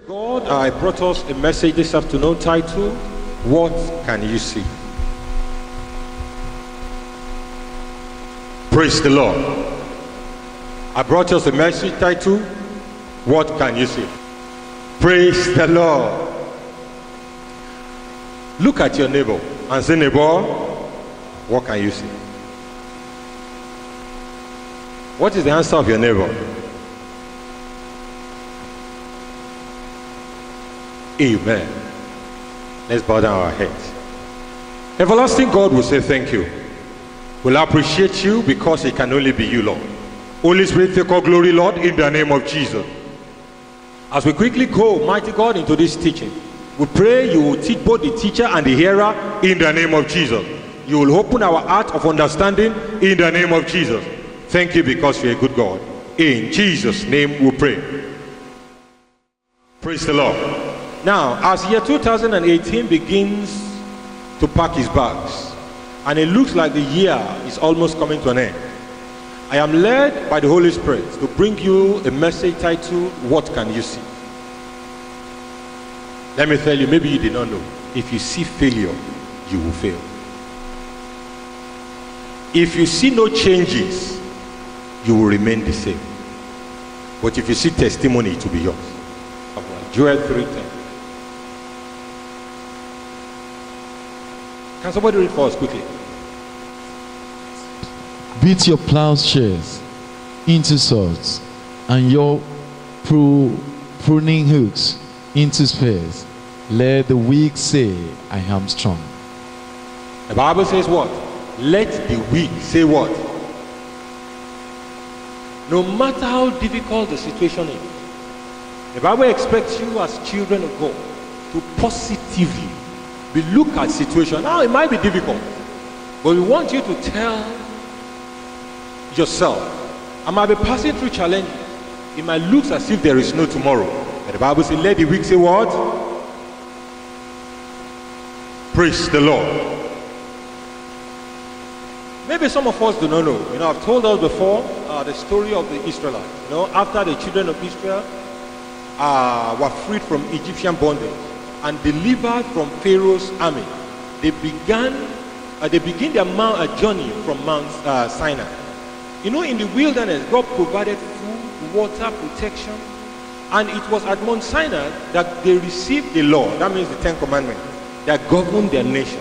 God, I brought us a message this afternoon titled, What Can You See? Praise the Lord. I brought us a message titled, What Can You See? Praise the Lord. Look at your neighbor and say, neighbor, what can you see? What is the answer of your neighbor? Amen. Let's bow down our heads. Everlasting God, will say thank you. We'll appreciate you because it can only be you, Lord. Holy Spirit, take all glory, Lord, in the name of Jesus. As we quickly go, mighty God, into this teaching, we pray you will teach both the teacher and the hearer in the name of Jesus. You will open our heart of understanding in the name of Jesus. Thank you because you're a good God. In Jesus' name we pray. Praise the Lord. Now, as year 2018 begins to pack his bags, and it looks like the year is almost coming to an end, I am led by the Holy Spirit to bring you a message titled, What Can You See? Let me tell you, maybe you did not know, if you see failure, you will fail. If you see no changes, you will remain the same. But if you see testimony, it will be yours. Joel 3:10. Can somebody read for us quickly? Beat your plowshares into swords, and your pruning hooks into spears. Let the weak say, I am strong. The Bible says what? Let the weak say what? No matter how difficult the situation is, the Bible expects you as children of God to positively look at situation. Now it might be difficult, but we want you to tell yourself, I might be passing through challenges. It might look as if there is no tomorrow. But the Bible says, let the weak say what? Praise the Lord. Maybe some of us do not know. I've told us before the story of the Israelites. After the children of Israel were freed from Egyptian bondage and delivered from Pharaoh's army, they begin their journey from Mount Sinai. In the wilderness, God provided food, water, protection, and it was at Mount Sinai that they received the law. That means the 10 Commandments that govern their nation,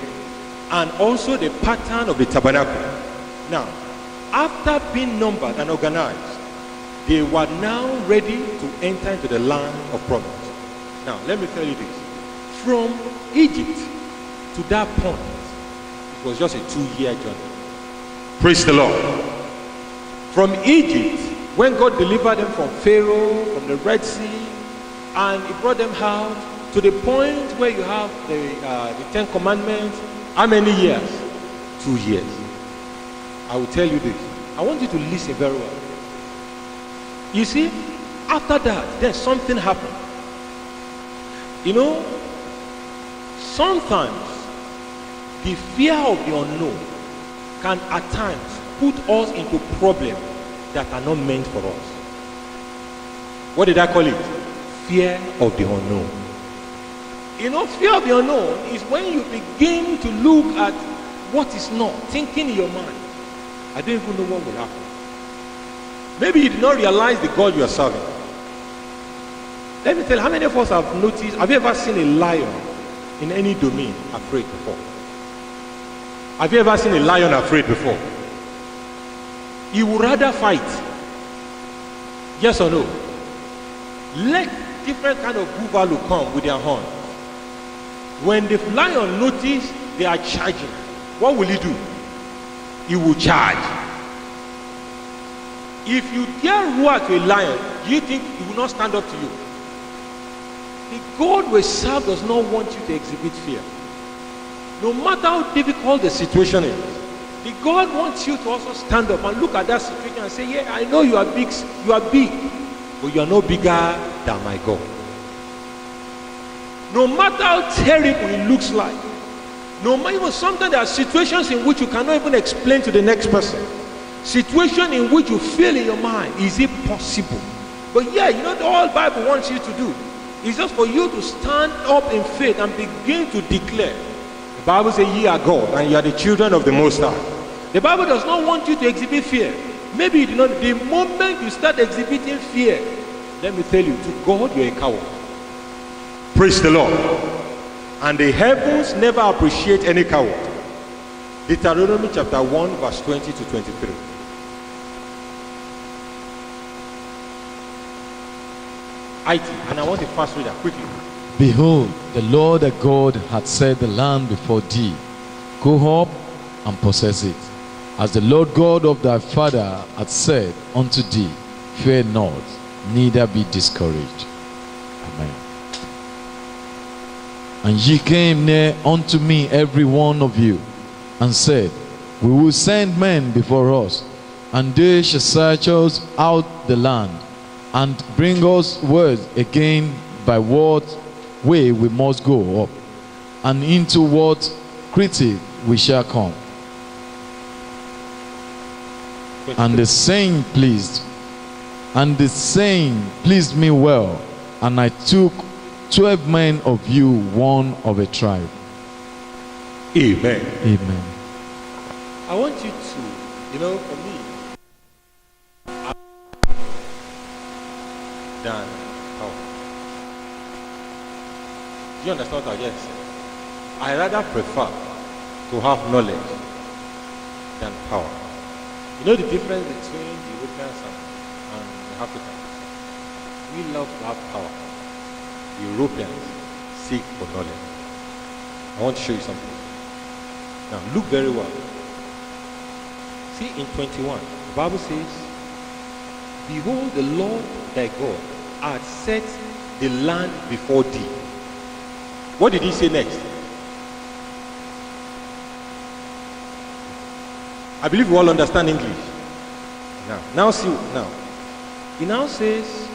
and also the pattern of the tabernacle. Now, after being numbered and organized, they were now ready to enter into the land of promise. Now, let me tell you this. From Egypt to that point, it was just a 2-year journey. Praise the Lord. From Egypt, when God delivered them from Pharaoh, from the Red Sea, and He brought them out to the point where you have the 10 Commandments, how many years? 2 years. I will tell you this. I want you to listen very well. You see, after that, then something happened. Sometimes the fear of the unknown can at times put us into problems that are not meant for us. What did I call it? Fear of the unknown. Fear of the unknown is when you begin to look at what is not, thinking in your mind, I don't even know what will happen. Maybe you did not realize the God you are serving. Let me tell you, how many of us have noticed, have you ever seen a lion in any domain afraid before? Have you ever seen a lion afraid before? He would rather fight. Yes or no? Let different kind of buffalo come with their horn. When the lion notices they are charging, what will he do? He will charge. If you dare roar to a lion, do you think he will not stand up to you? The God we serve does not want you to exhibit fear. No matter how difficult the situation is, the God wants you to also stand up and look at that situation and say, yeah, I know you are big, but you are no bigger than my God. No matter how terrible it looks like, sometimes there are situations in which you cannot even explain to the next person. Situation in which you feel in your mind, is it possible? But yeah, all the Bible wants you to do It's just for you to stand up in faith and begin to declare. The Bible says, ye are God and you are the children of the Most High. The Bible does not want you to exhibit fear. Maybe you do not. The moment you start exhibiting fear, let me tell you, to God you're a coward. Praise the Lord. And the heavens never appreciate any coward. Deuteronomy chapter 1 verse 20 to 23. IT, and I want a fast reader, quickly. Behold, the Lord thy God hath set the land before thee. Go up and possess it. As the Lord God of thy father hath said unto thee, fear not, neither be discouraged. Amen. And ye came near unto me, every one of you, and said, we will send men before us, and they shall search us out the land, and bring us word again by what way we must go up, and into what city we shall come. And the saying pleased me well, and I took 12 men of you, one of a tribe. Amen. Amen. I want you to, for me, than power. Do you understand what I just said? I rather prefer to have knowledge than power. You know the difference between the Europeans and the Africans? We love to have power. The Europeans seek for knowledge. I want to show you something. Now look very well. See in 21, the Bible says, behold, the Lord thy God hath set the land before thee. What did he say next? I believe we all understand English. Now see, now. He now says,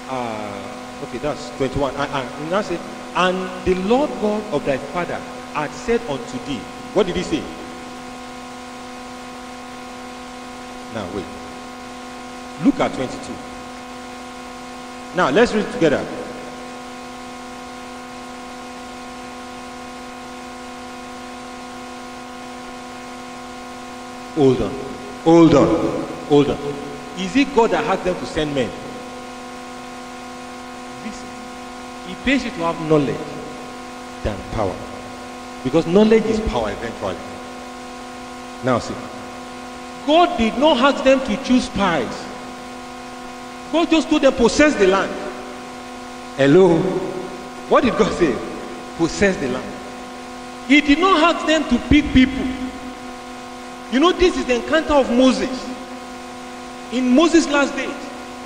okay, that's 21. He now says, and the Lord God of thy father hath said unto thee. What did he say? Now wait. Look at 22. Now let's read it together. Hold on. Is it God that has them to send men? Listen. He pays you to have knowledge than power. Because knowledge is power eventually. Now see. God did not ask them to choose spies. God just told them possess the land. Hello? What did God say? Possess the land. He did not ask them to pick people. This is the encounter of Moses. In Moses' last days,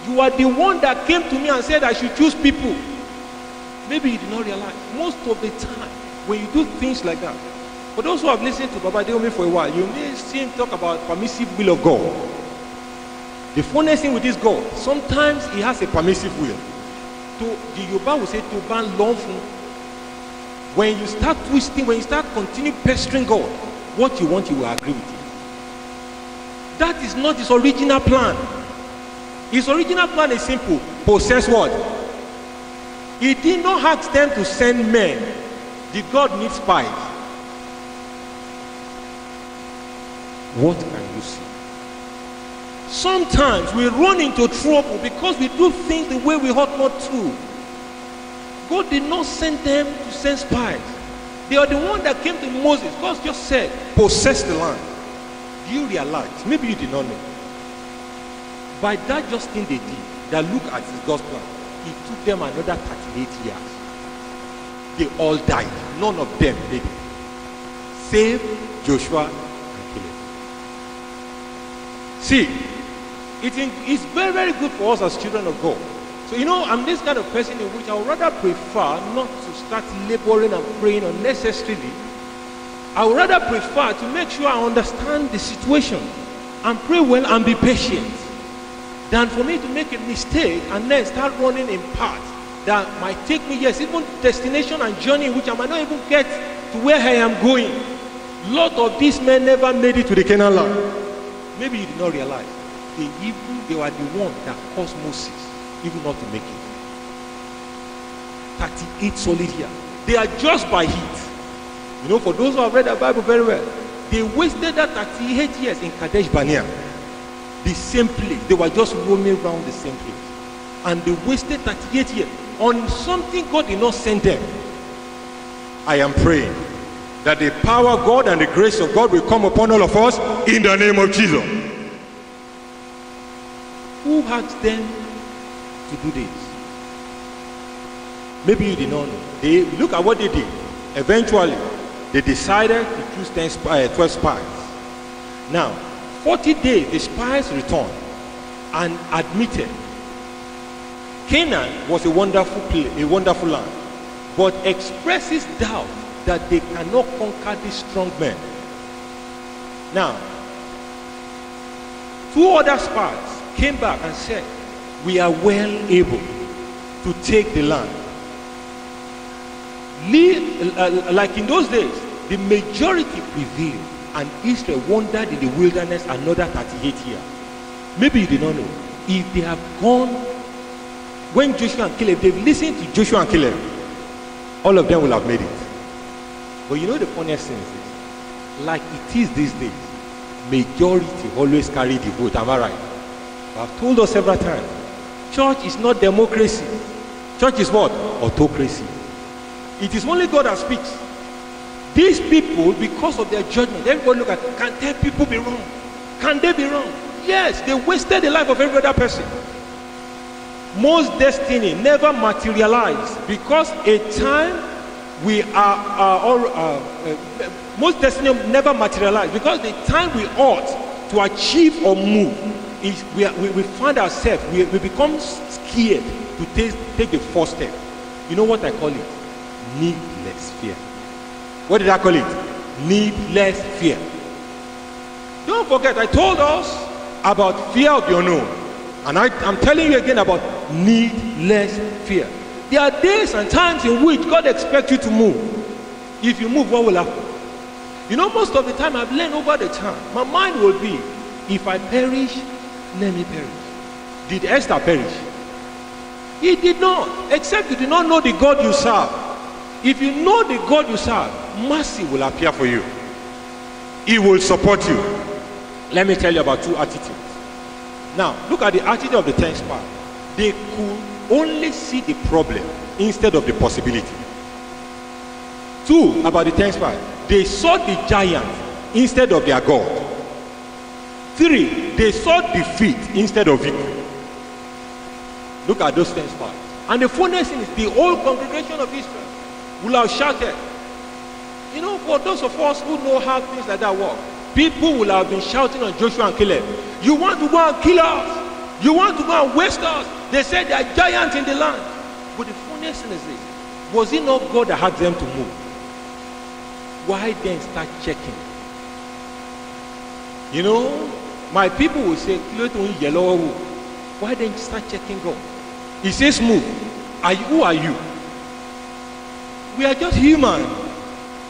you are the one that came to me and said I should choose people. Maybe you did not realize. Most of the time, when you do things like that, for those who have listened to Baba Deomi for a while, you may see him talk about permissive will of God. The funniest thing with this God, sometimes he has a permissive will. The Yoruba will say, to ban lawful. When you start twisting, when you start continuing pestering God, what you want, you will agree with it. That is not his original plan. His original plan is simple. Possess what? He did not ask them to send men. Did God need spies? What can you see? Sometimes we run into trouble because we do things the way we ought not to. God did not send them to send spies. They are the one that came to Moses. God just said, possess the land. Do you realize? Maybe you did not know. By that just thing they did, that look at God's plan, it took them another 38 years. They all died. None of them made it. Save Joshua and Caleb. See, it's very, very good for us as children of God. So, I'm this kind of person in which I would rather prefer not to start laboring and praying unnecessarily. I would rather prefer to make sure I understand the situation and pray well and be patient than for me to make a mistake and then start running in paths that might take me, yes, even destination and journey in which I might not even get to where I am going. A lot of these men never made it to the Canaan land. Maybe you did not realize. They were the one that caused Moses even not to make it. 38 solid years. They are just by heat. You know, for those who have read the Bible very well, they wasted that 38 years in Kadesh Barnea. The same place. They were just roaming around the same place. And they wasted 38 years on something God did not send them. I am praying that the power of God and the grace of God will come upon all of us in the name of Jesus. Who asked them to do this? Maybe you did not know. They look at what they did. Eventually, they decided to choose 12 spies. Now, 40 days, the spies returned and admitted Canaan was a wonderful place, a wonderful land, but expresses doubt that they cannot conquer these strong men. Now, 2 other spies came back and said, we are well able to take the land. Like in those days, the majority prevailed and Israel wandered in the wilderness another 38 years. Maybe you did not know. If they have gone, when Joshua and Caleb, they've listened to Joshua and Caleb, all of them will have made it. But you know the funniest thing is this, like it is these days, majority always carry the vote. Am I right? I've told us several times, church is not democracy. Church is what? Autocracy. It is only God that speaks. These people, because of their judgment, everybody look at, can their people be wrong? Can they be wrong? Yes, they wasted the life of every other person. Most destiny never materialized because a time we most destiny never materialized because the time we ought to achieve or move is we find ourselves, we become scared to take the first step. You know what I call it? Needless fear. What did I call it? Needless fear. Don't forget, I told us about fear of the unknown. And I'm telling you again about needless fear. There are days and times in which God expects you to move. If you move, what will happen? You know, most of the time I've learned over the time, my mind will be, if I perish, let me perish. Did Esther perish? He did not, except you did not know the God you serve. If you know the God you serve, mercy will appear for you. He will support you. Let me tell you about 2 attitudes. Now, look at the attitude of the 10 spies. They could only see the problem instead of the possibility. 2, about the 10 spies. They saw the giant instead of their God. 3, they saw defeat instead of victory. Look at those 10 spies. And the funniest thing is the whole congregation of Israel will have shouted. You know, for those of us who know how things like that work, people will have been shouting on Joshua and Caleb, you want to go and kill us? You want to go and waste us? They said there are giants in the land. But the funniest thing is this, was it not God that had them to move? Why then start checking? You know, my people will say, why then start checking God? He says move. Who are you? We are just human.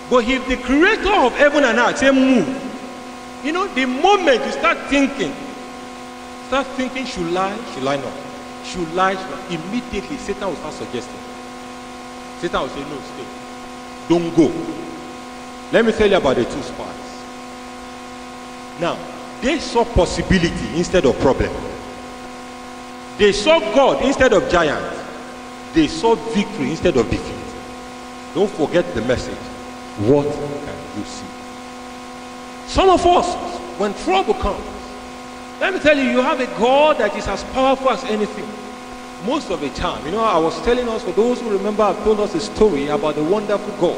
But if the creator of heaven and earth say move, you know, the moment you start thinking, should I not? Should I? Immediately Satan will start suggesting. Satan will say, no, stay. Don't go. Let me tell you about the 2 spies. Now, they saw possibility instead of problem. They saw God instead of giant. They saw victory instead of defeat. Don't forget the message. What can you see? Some of us, when trouble comes, let me tell you, you have a God that is as powerful as anything. Most of the time, you know, I was telling us, for those who remember, I've told us a story about the wonderful God.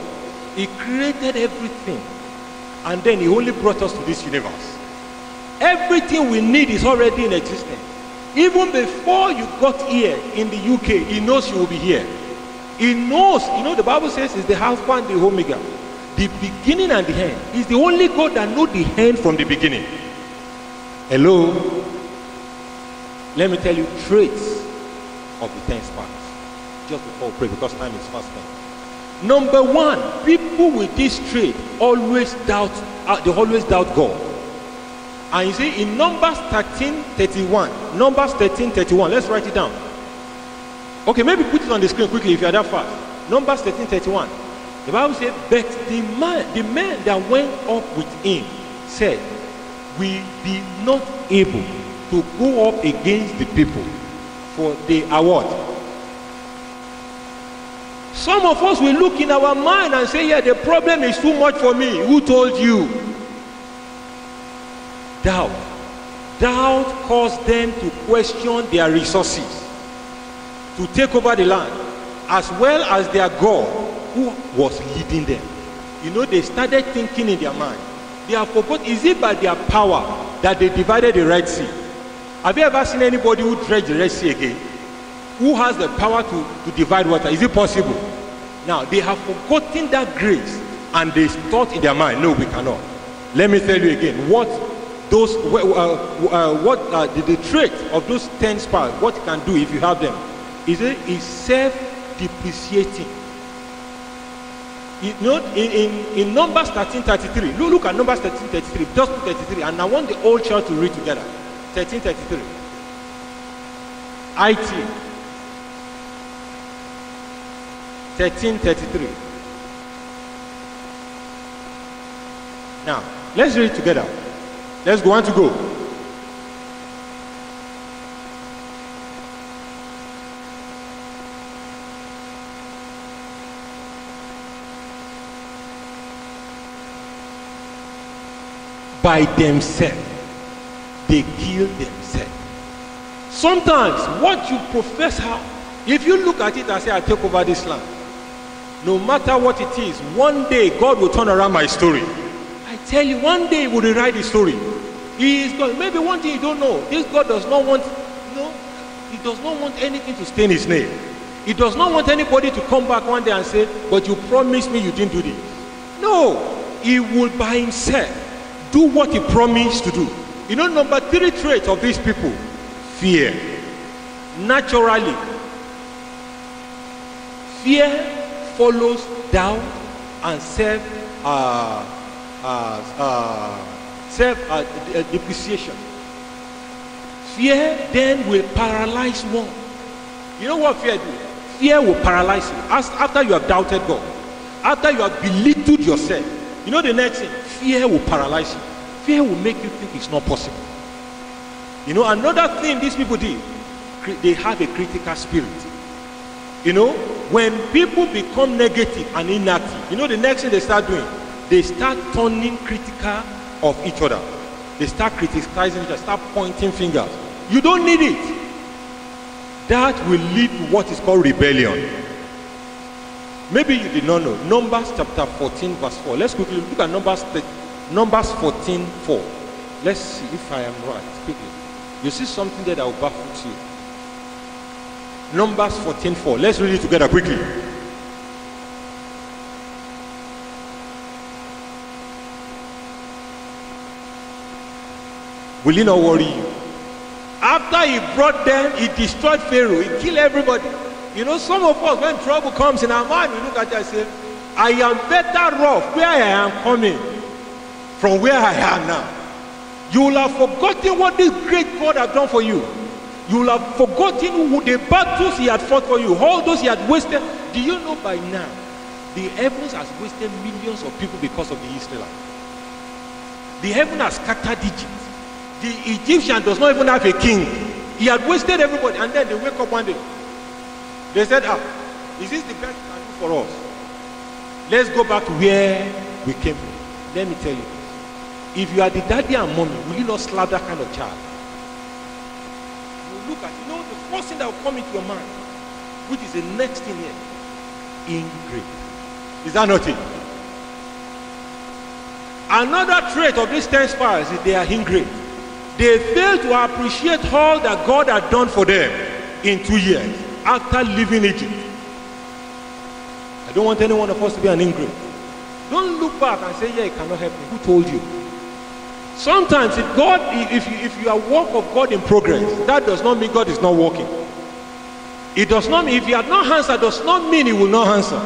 He created everything, and then he only brought us to this universe. Everything we need is already in existence. Even before you got here in the UK, he knows you will be here. He knows, you know, the Bible says it's the Alpha and the Omega, the beginning and the end. He's the only God that knows the end from the beginning. Hello? Let me tell you traits of the 10 spies. Just before we pray, because time is fast spent. Number 1, people with this trait always doubt God. And you see, in Numbers 13:31, let's write it down. Okay, maybe put it on the screen quickly if you are that fast. Numbers 13:31. The Bible says, but the men that went up with him said, we be not able to go up against the people, for they are what? Some of us will look in our mind and say, yeah, the problem is too much for me. Who told you? Doubt. Doubt caused them to question their resources, to take over the land, as well as their God who was leading them. You know, they started thinking in their mind. They have forgotten, is it by their power that they divided the Red Sea? Have you ever seen anybody who dredged the Red Sea again? Who has the power to divide water? Is it possible? Now, they have forgotten that grace, and they thought in their mind, no, we cannot. Let me tell you again, the trait of those 10 spies, what you can do if you have them, is self-depreciating. You know, in Numbers 13:33, look at Numbers 13:33, just 33, and I want the whole church to read together. 13:33. IT 13:33. Now, let's read it together. Let's go on to go. By themselves, they kill themselves. Sometimes what you profess how, if you look at it and say, I take over this land, no matter what it is, one day God will turn around my story. I tell you, one day He will rewrite the story. He is God. Maybe one thing you don't know, this God does not want, He does not want anything to stain His name. He does not want anybody to come back one day and say, but you promised me you didn't do this. No, He will by Himself do what He promised to do. You know, number 3 trait of these people, fear. Naturally, fear follows doubt and depreciation. Fear then will paralyze one. You know what fear do? Fear will paralyze you. After you have doubted God, after you have belittled yourself, you know the next thing? Fear will paralyze you. Fear will make you think it's not possible. You know, another thing these people did, they have a critical spirit. You know, when people become negative and inactive, you know the next thing they start doing? They start turning critical of each other. They start criticizing each other, start pointing fingers. You don't need it. That will lead to what is called rebellion. Maybe you did not know. Numbers chapter 14 verse 4. Let's quickly look at Numbers 14 4. Let's see if I am right. Quickly. You see something there that will baffle you. Numbers 14 4. Let's read it together quickly. Will He not worry you? After He brought them, He destroyed Pharaoh. He killed everybody. You know, some of us, when trouble comes in our mind, we look at it and say, I am better off where I am coming from where I am now. You will have forgotten what this great God has done for you. You will have forgotten the battles He had fought for you, all those He had wasted. Do you know by now, the heavens has wasted millions of people because of the Israelites? The heaven has scattered Egypt. The Egyptian does not even have a king. He had wasted everybody, and then they wake up one day. They said, is this the best you can do for us? Let's go back to where we came from. Let me tell you, if you are the daddy and mommy, will you not slap that kind of child? You look at, you know, the first thing that will come into your mind, which is the next thing here, ingrate. Is that not it? Another trait of these 10 spies is they are ingrate. They fail to appreciate all that God had done for them in 2 years after leaving Egypt. I don't want any one of us to be an ingrate. Don't look back and say, yeah, it cannot help me. Who told you? Sometimes if you are work of God in progress, that does not mean God is not working. It does not mean, if He has not answered, does not mean He will not answer.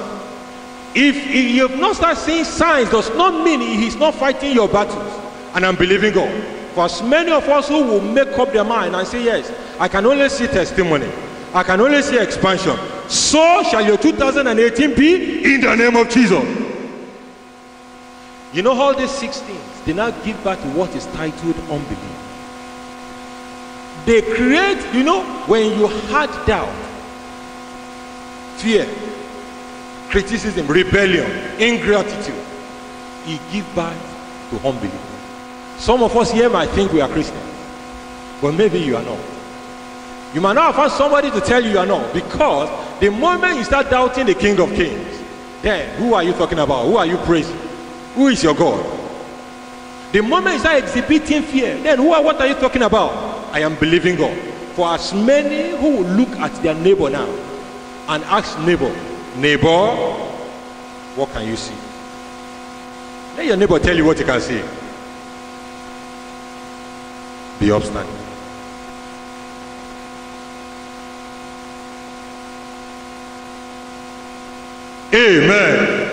If you have not started seeing signs, does not mean He's not fighting your battles. And I'm believing God. For as many of us who will make up their mind and say, yes, I can only see testimony. I can only see expansion. So shall your 2018 be in the name of Jesus. You know, all these 6 things, they now give back to what is titled unbelief. They create, you know, when you had doubt, fear, criticism, rebellion, ingratitude, it gives back to unbelief. Some of us here might think we are Christians, but maybe you are not. You might not have found somebody to tell you are not, because the moment you start doubting the King of Kings, then who are you talking about? Who are you praising? Who is your God? The moment you start exhibiting fear, then what are you talking about? I am believing God. For as many who will look at their neighbor now and ask neighbor, what can you see? Let your neighbor tell you what you can see. Be upstanding. Amen.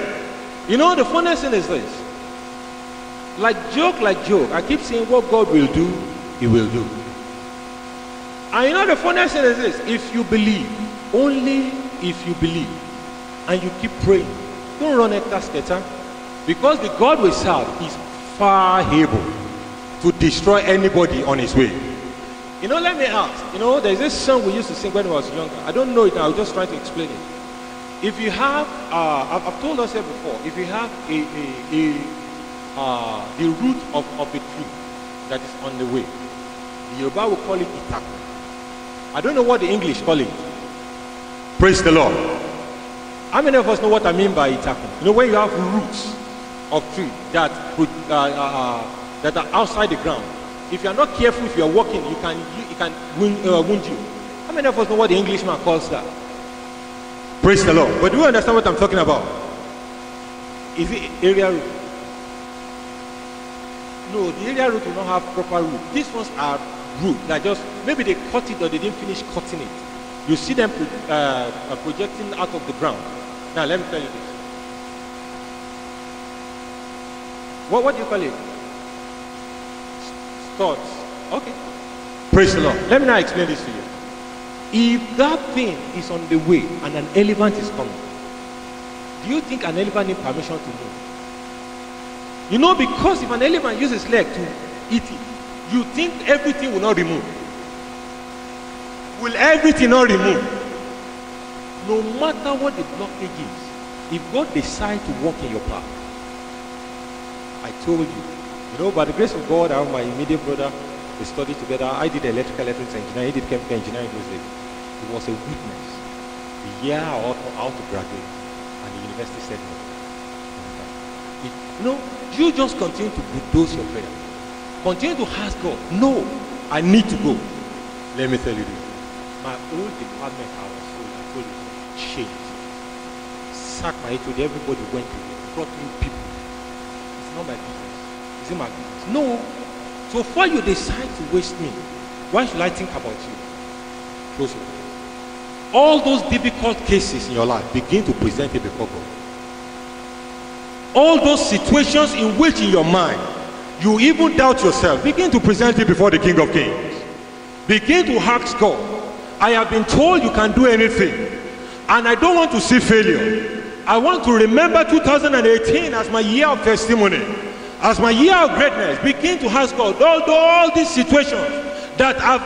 You know, the funniest thing is this. Like joke, I keep saying what God will do, He will do. And you know, the funniest thing is this. If you believe, only if you believe, and you keep praying, don't run after scatter, because the God we serve is far able to destroy anybody on his way. You know, let me ask. You know, there's this song we used to sing when I was younger. I don't know it now. I was just trying to explain it. If you have, I've told us here before, if you have the root of a tree that is on the way, the Yoruba will call it Itaku. I don't know what the English call it. Praise the Lord. How many of us know what I mean by Itaku? You know, when you have roots of tree that are outside the ground, if you are not careful, if you are walking, it can wound you. How many of us know what the Englishman calls that? Praise the Lord. But do you understand what I'm talking about? Is it area root? No, the area root will not have proper root. These ones are root. They're just, maybe they cut it or they didn't finish cutting it. You see them projecting out of the ground. Now let me tell you this. What do you call it? Studs. Okay. Praise the Lord. Let me now explain this to you. If that thing is on the way and an elephant is coming, do you think an elephant needs permission to move? You know, because if an elephant uses leg to eat it, you think everything will not remove. Will everything not remove? No matter what the blockage is, if God decides to walk in your path, I told you, by the grace of God, I have my immediate brother, we studied together. I did electrical engineering, he did chemical engineering those days. It was a witness. The year I ought to graduate, and the university said no. You just continue to bulldoze your prayer. Continue to ask God, no, I need to go. Let me tell you this. My old department I told you, changed. Sacked my HOD, everybody went to it, brought new people. It's not my business. Is it my business? No. So far you decide to waste me, why should I think about you? Close your eyes. All those difficult cases in your life, begin to present it before God. All those situations in which in your mind you even doubt yourself, begin to present it before the King of Kings. Begin to ask God, I have been told you can do anything, and I don't want to see failure. I want to remember 2018 as my year of testimony, as my year of greatness. Begin to ask God, all these situations that I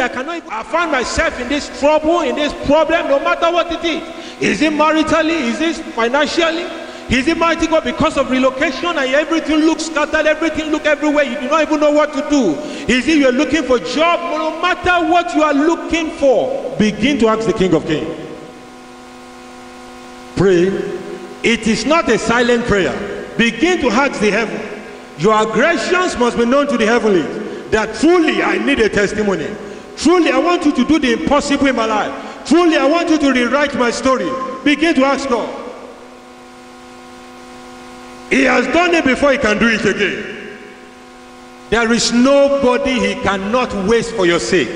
cannot even, I find myself in this trouble, in this problem, no matter what it is. Is it maritally? Is it financially? Is it mighty God because of relocation and everything looks scattered, everything looks everywhere, you do not even know what to do? Is it you're looking for a job? No matter what you are looking for, begin to ask the King of Kings. Pray. It is not a silent prayer. Begin to ask the heaven. Your aggressions must be known to the heavenlies, that truly I need a testimony. Truly I want you to do the impossible in my life. Truly I want you to rewrite my story. Begin to ask God. He has done it before, he can do it again. There is nobody he cannot waste for your sake.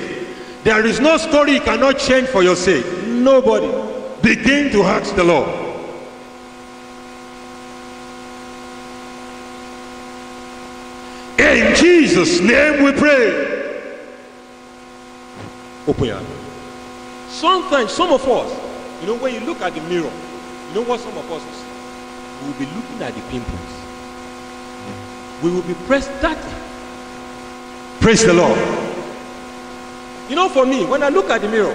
There is no story he cannot change for your sake. Nobody. Begin to ask the Lord. In Jesus' name we pray. Open your eyes. Sometimes, some of us, when you look at the mirror, you know what some of us will see? We will be looking at the pimples. We will be pressed dirty. Praise the Lord. For me, when I look at the mirror,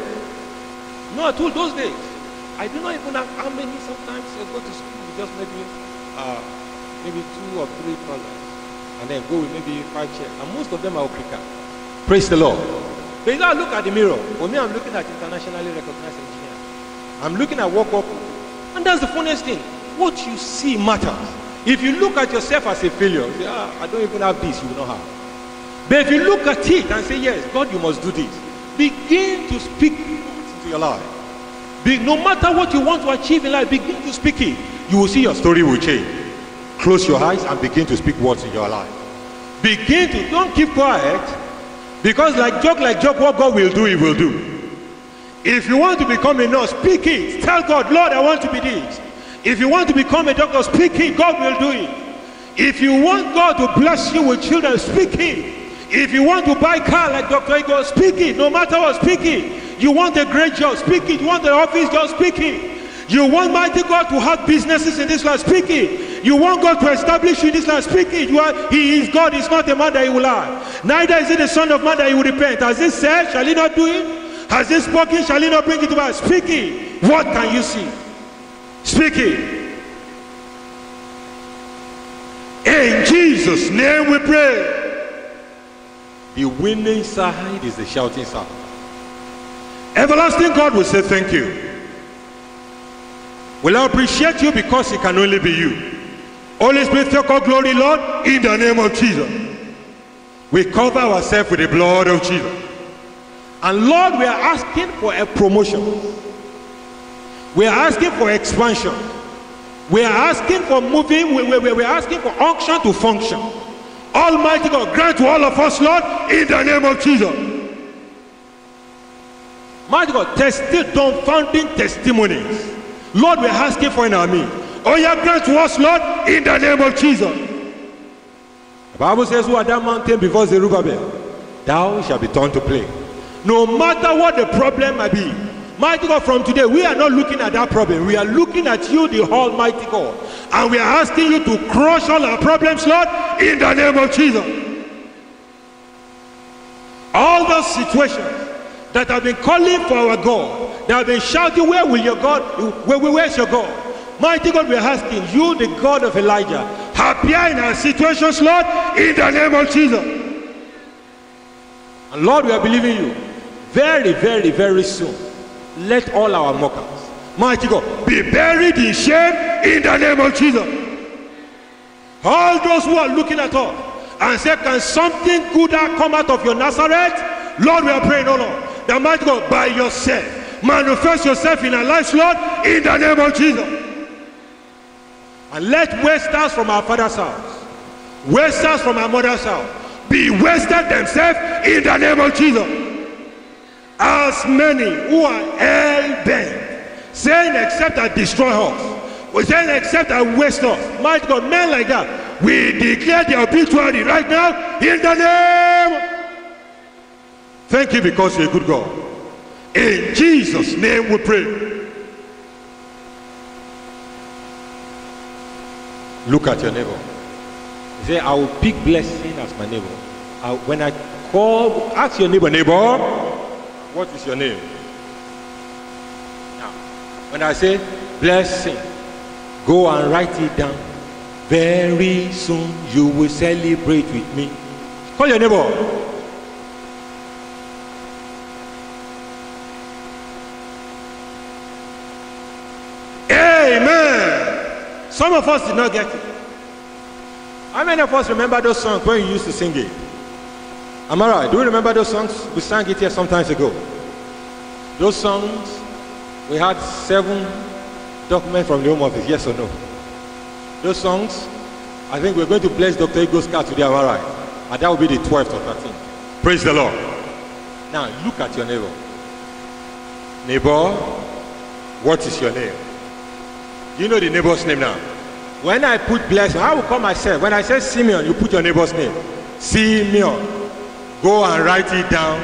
I told those days, I do not even have how many. Sometimes I go to school with just maybe 2 or 3 colors, and then go with maybe 5 chairs, and most of them are African. Praise the Lord. But if I look at the mirror, for me, I'm looking at internationally recognized engineers. I'm looking at work, and that's the funniest thing. What you see matters. If you look at yourself as a failure, you say, I don't even have this, you will not have. But if you look at it and say, yes, God, you must do this, begin to speak into your life. No matter what you want to achieve in life, begin to speak it. You will see your story will change. Close your eyes and begin to speak words in your life. Don't keep quiet, because like joke, what God will do, He will do. If you want to become a nurse, speak it. Tell God, Lord, I want to be this. If you want to become a doctor, speak it. God will do it. If you want God to bless you with children, speak it. If you want to buy a car like Dr. Ego, speak it. No matter what, speak it. You want a great job, speak it. You want an office job, speak it. You want mighty God to have businesses in this land, speak it. You want God to establish you in this land, speak it. He is God, He's not a man that He will lie. Neither is He the Son of Man that He will repent. Has He said, shall He not do it? Has He spoken, shall He not bring it to pass? Speak it. What can you see? Speak it. In Jesus' name we pray. The winning side is the shouting side. Everlasting God will say thank you. Will I appreciate you because it can only be you. Holy Spirit, take all glory, Lord, in the name of Jesus. We cover ourselves with the blood of Jesus. And Lord, we are asking for a promotion. We are asking for expansion. We are asking for moving. We are asking for unction to function. Almighty God, grant to all of us, Lord, in the name of Jesus. Mighty God, dumbfounding testimonies. Lord, we are asking for in our midst. Oh, yeah, grant to us, Lord, in the name of Jesus. The Bible says, who are that mountain before Zerubbabel? Thou shalt be turned to plain. No matter what the problem might be, mighty God, from today, we are not looking at that problem. We are looking at you, the Almighty God. And we are asking you to crush all our problems, Lord, in the name of Jesus. All those situations that have been calling for our God, that have been shouting, where will your God, where's your God? Mighty God, we are asking you, the God of Elijah, appear in our situations, Lord, in the name of Jesus. And Lord, we are believing you. Very, very, very soon, let all our mockers, mighty God, be buried in shame in the name of Jesus. All those who are looking at us and say, can something good come out of your Nazareth? Lord, we are praying, oh Lord, that mighty God, by yourself, manifest yourself in our lives, Lord, in the name of Jesus. And let wasters from our father's house, wasters from our mother's house, be wasted themselves in the name of Jesus. As many who are hell-bent, saying except I destroy us, we saying except I waste us, mighty God, men like that, we declare the obituary right now in the name. Thank you because you're a good God. In Jesus' name we pray. Look at your neighbor. Say, I will pick blessing as my neighbor. When I call, ask your neighbor, what is your name? Now, when I say blessing, go and write it down. Very soon you will celebrate with me. Call your neighbor. Amen. Some of us did not get it. How many of us remember those songs when you used to sing it? Am I right? Do you remember those songs? We sang it here some time ago. Those songs, we had 7 documents from the Home Office, yes or no? Those songs, I think we're going to bless Dr. Ego's car today, am I right? And that will be the 12th or 13th. Praise the Lord. Now, look at your neighbor. Neighbor, what is your name? Do you know the neighbor's name now? When I put blessing, I will call myself. When I say Simeon, you put your neighbor's name. Simeon. Go and write it down.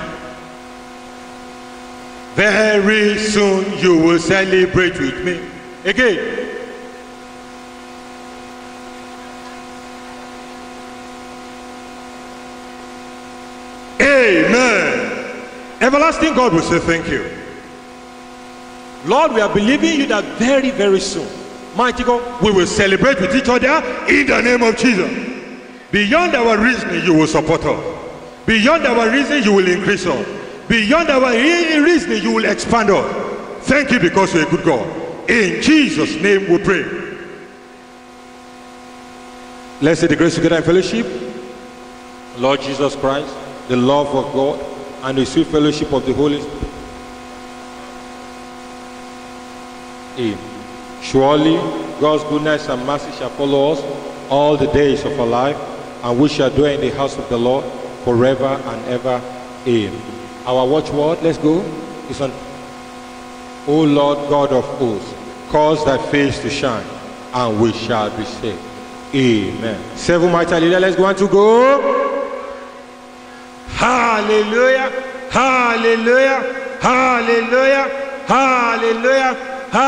Very soon you will celebrate with me. Again. Amen. Everlasting God will say thank you. Lord, we are believing you that very, very soon, mighty God, we will celebrate with each other in the name of Jesus. Beyond our reasoning, you will support us. Beyond our reasoning, you will increase us. Beyond our reasoning, you will expand us. Thank you because you're a good God. In Jesus' name we pray. Let's say the grace together in fellowship. Lord Jesus Christ, the love of God, and the sweet fellowship of the Holy Spirit. Amen. Surely God's goodness and mercy shall follow us all the days of our life, and we shall dwell in the house of the Lord forever and ever. Amen. Our watchword, let's go, is on: O Lord God of hosts, cause thy face to shine, and we shall be saved. Amen. 7 mighty leaders, let's go on to go. Hallelujah, hallelujah, hallelujah, hallelujah.